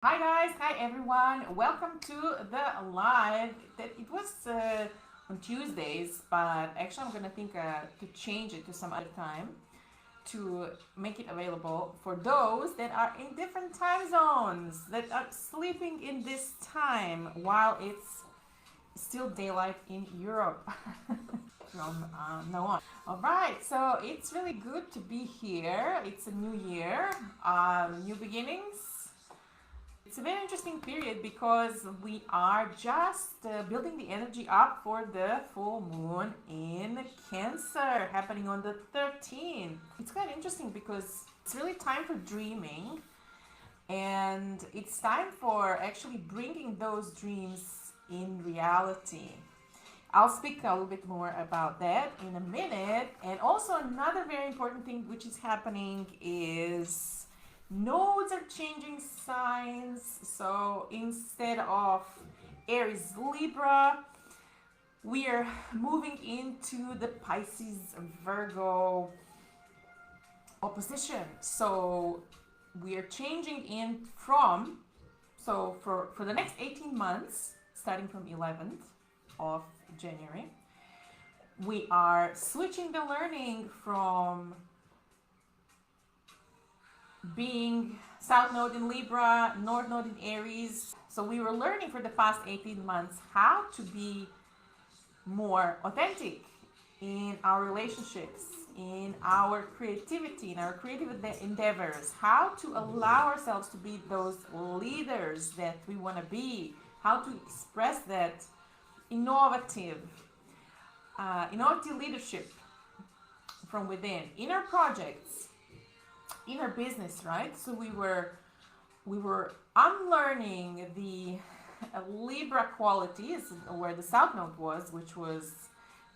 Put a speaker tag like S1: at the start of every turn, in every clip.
S1: Hi guys, hi everyone. Welcome to the live. It was on Tuesdays, but actually I'm gonna think to change it to some other time to make it available for those that are in different time zones that are sleeping in this time while it's still daylight in Europe. From now on. All right, so it's really good to be here. It's a new year, new beginnings. It's a very interesting period because we are just building the energy up for the full moon in Cancer happening on the 13th. It's quite interesting because it's really time for dreaming and it's time for actually bringing those dreams in reality. I'll speak a little bit more about that in a minute. And also another very important thing which is happening is nodes are changing signs. So instead of Aries Libra, we are moving into the Pisces Virgo opposition. So we are changing in from, so for the next 18 months, starting from 11th of January, we are switching the learning from being South Node in Libra, North Node in Aries. So we were learning for the past 18 months how to be more authentic in our relationships, in our creativity, in our creative endeavors, how to allow ourselves to be those leaders that we want to be, how to express that innovative leadership from within in our projects, in our business, right? So we were unlearning the Libra qualities where the South Node was, which was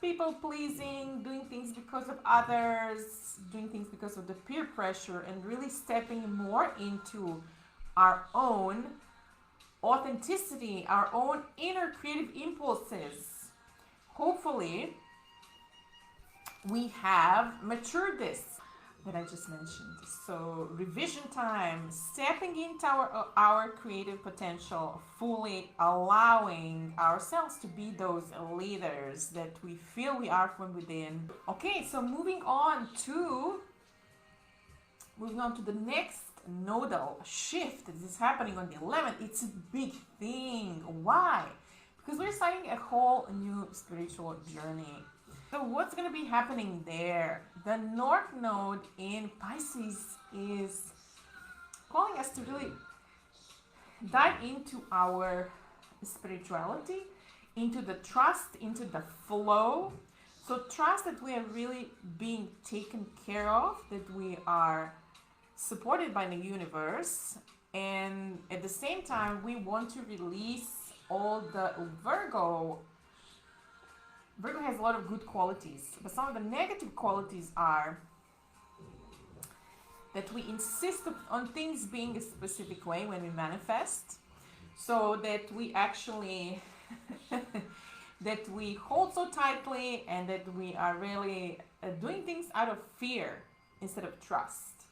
S1: people pleasing, doing things because of others, doing things because of the peer pressure, and really stepping more into our own authenticity, our own inner creative impulses. Hopefully, we have matured this that I just mentioned. So revision time, stepping into our creative potential, fully allowing ourselves to be those leaders that we feel we are from within. Okay, so moving on to the next nodal shift that is happening on the 11th. It's a big thing. Why? Because we're starting a whole new spiritual journey. So what's going to be happening there? The North Node in Pisces is calling us to really dive into our spirituality, into the trust, into the flow. So trust that we are really being taken care of, that we are supported by the universe, and at the same time we want to release all the Virgo has a lot of good qualities, but some of the negative qualities are that we insist on things being a specific way when we manifest, so that we actually that we hold so tightly, and that we are really doing things out of fear instead of trust.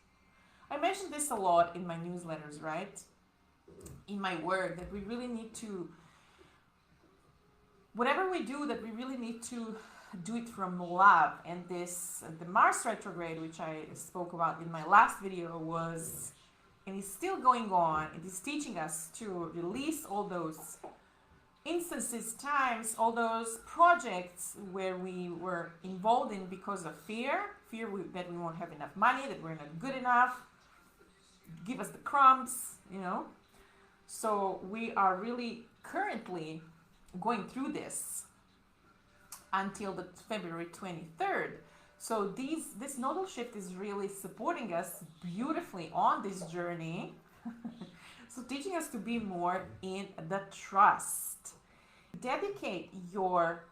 S1: I mentioned this a lot in my newsletters, right? In my work, that we really need to, whatever we do, that we really need to do it from love. And the Mars retrograde, which I spoke about in my last video, was, and is still going on. It is teaching us to release all those instances, times, all those projects where we were involved in because of fear that we won't have enough money, that we're not good enough, give us the crumbs, So we are really currently going through this until the February 23rd. So this nodal shift is really supporting us beautifully on this journey. So teaching us to be more in the trust. Dedicate your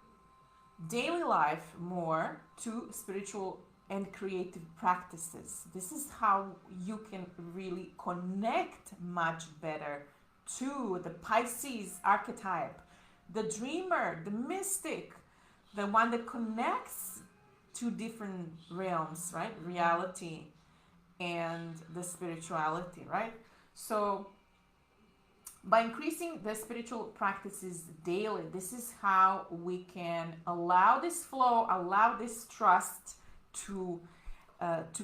S1: daily life more to spiritual and creative practices. This is how you can really connect much better to the Pisces archetype, the dreamer, the mystic, the one that connects to different realms, right? Reality and the spirituality, right? So By increasing the spiritual practices daily, this is how we can allow this flow, allow this trust to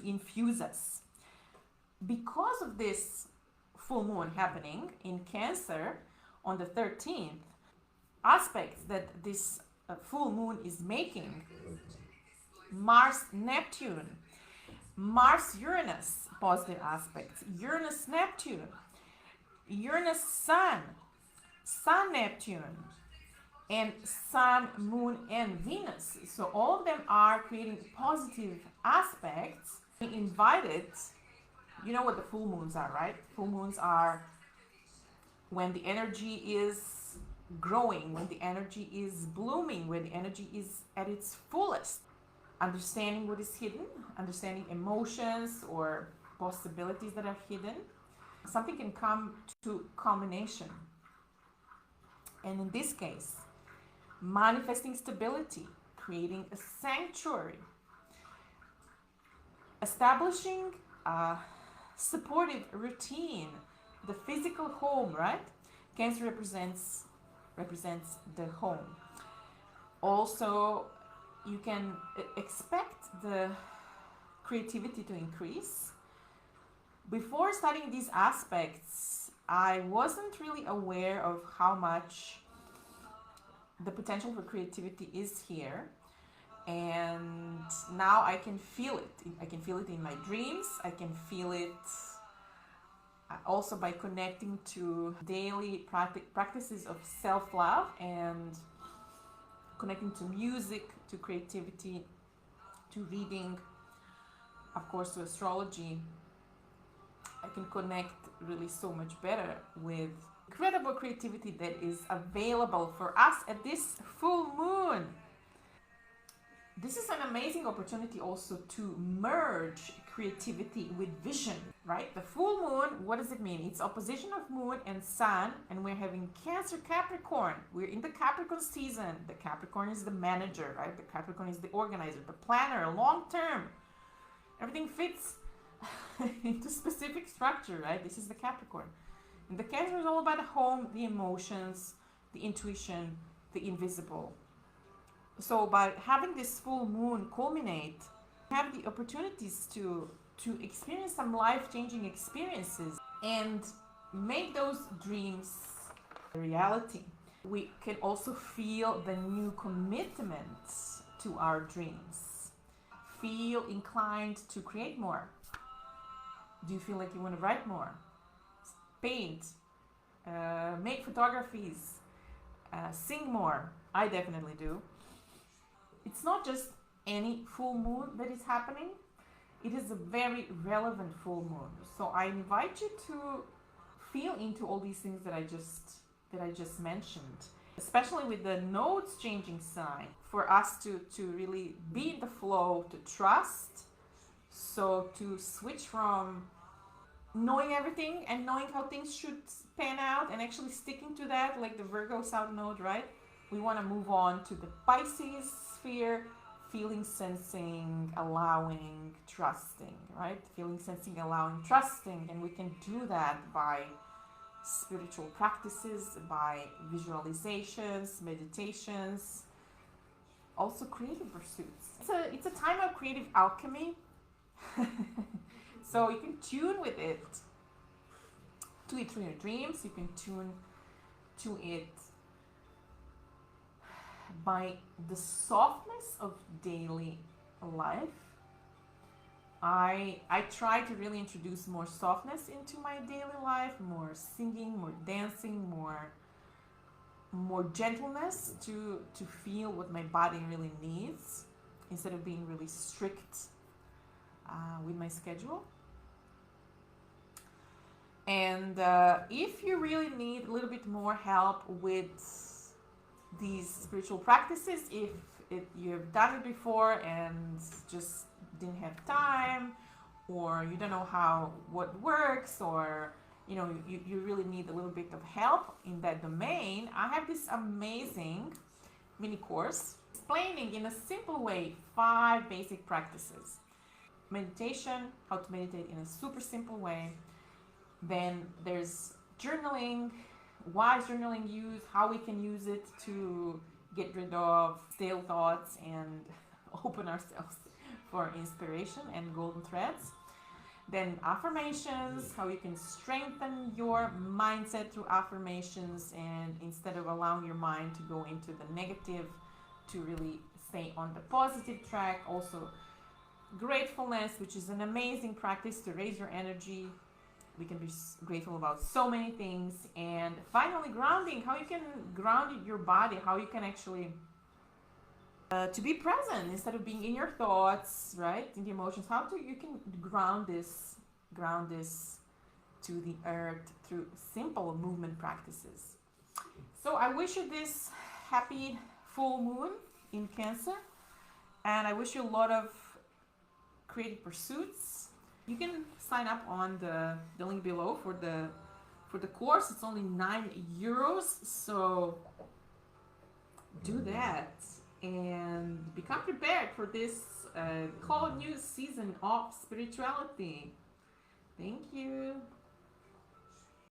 S1: infuse us. Because of this full moon happening in Cancer on the 13th, aspects that this full moon is making, Mars Neptune, Mars Uranus positive aspects, Uranus Neptune, Uranus Sun, Sun Neptune, and Sun, Moon, and Venus. So all of them are creating positive aspects. We invited, you know what the full moons are, right? Full moons are when the energy is growing, when the energy is blooming, when the energy is at its fullest. Understanding what is hidden, understanding emotions or possibilities that are hidden. Something can come to culmination. And in this case, manifesting stability, creating a sanctuary, establishing a supportive routine, the physical home, right? Cancer represents the home. Also, you can expect the creativity to increase. Before studying these aspects, I wasn't really aware of how much the potential for creativity is here. And now I can feel it. I can feel it in my dreams. I can feel it also by connecting to daily practices of self-love and connecting to music, to creativity, to reading, of course, to astrology. I can connect really so much better with incredible creativity that is available for us at this full moon. This is an amazing opportunity also to merge creativity with vision, right? The full moon, what does it mean? It's opposition of moon and sun, and we're having Cancer Capricorn. We're in the Capricorn season. The Capricorn is the manager, right? The Capricorn is the organizer, the planner, long term. Everything fits into specific structure, right? This is the Capricorn. And the Cancer is all about the home, the emotions, the intuition, the invisible. So by having this full moon culminate, you have the opportunities to experience some life-changing experiences and make those dreams a reality. We can also feel the new commitments to our dreams. Feel inclined to create more. Do you feel like you want to write more? Paint, make photographies, sing more. I definitely do. It's not just any full moon that is happening. It is a very relevant full moon. So I invite you to feel into all these things that I just mentioned, especially with the nodes changing sign, for us to really be in the flow, to trust. So to switch from knowing everything and knowing how things should pan out and actually sticking to that, like the Virgo South Node, right? We want to move on to the Pisces sphere, feeling, sensing, allowing, trusting, right? Feeling, sensing, allowing, trusting. And we can do that by spiritual practices, by visualizations, meditations, also creative pursuits. It's a time of creative alchemy. So you can tune with it, to it through your dreams. You can tune to it by the softness of daily life. I try to really introduce more softness into my daily life, more singing, more dancing, more gentleness to feel what my body really needs, instead of being really strict with my schedule. And if you really need a little bit more help with these spiritual practices, if you've done it before and just didn't have time, or you don't know what works, or you really need a little bit of help in that domain, I have this amazing mini course explaining in a simple way 5 basic practices. Meditation, how to meditate in a super simple way. Then there's journaling, why is journaling used, how we can use it to get rid of stale thoughts and open ourselves for inspiration and golden threads. Then affirmations, how you can strengthen your mindset through affirmations, and instead of allowing your mind to go into the negative, to really stay on the positive track. Also gratefulness, which is an amazing practice to raise your energy. We can be grateful about so many things. And finally, grounding, how you can ground your body, how you can actually to be present instead of being in your thoughts, right, in the emotions. How to you can ground this to the earth through simple movement practices. So I wish you this happy full moon in Cancer, and I wish you a lot of creative pursuits. You can sign up on the link below for the course. It's only €9, so do that and become prepared for this whole new season of spirituality. Thank you.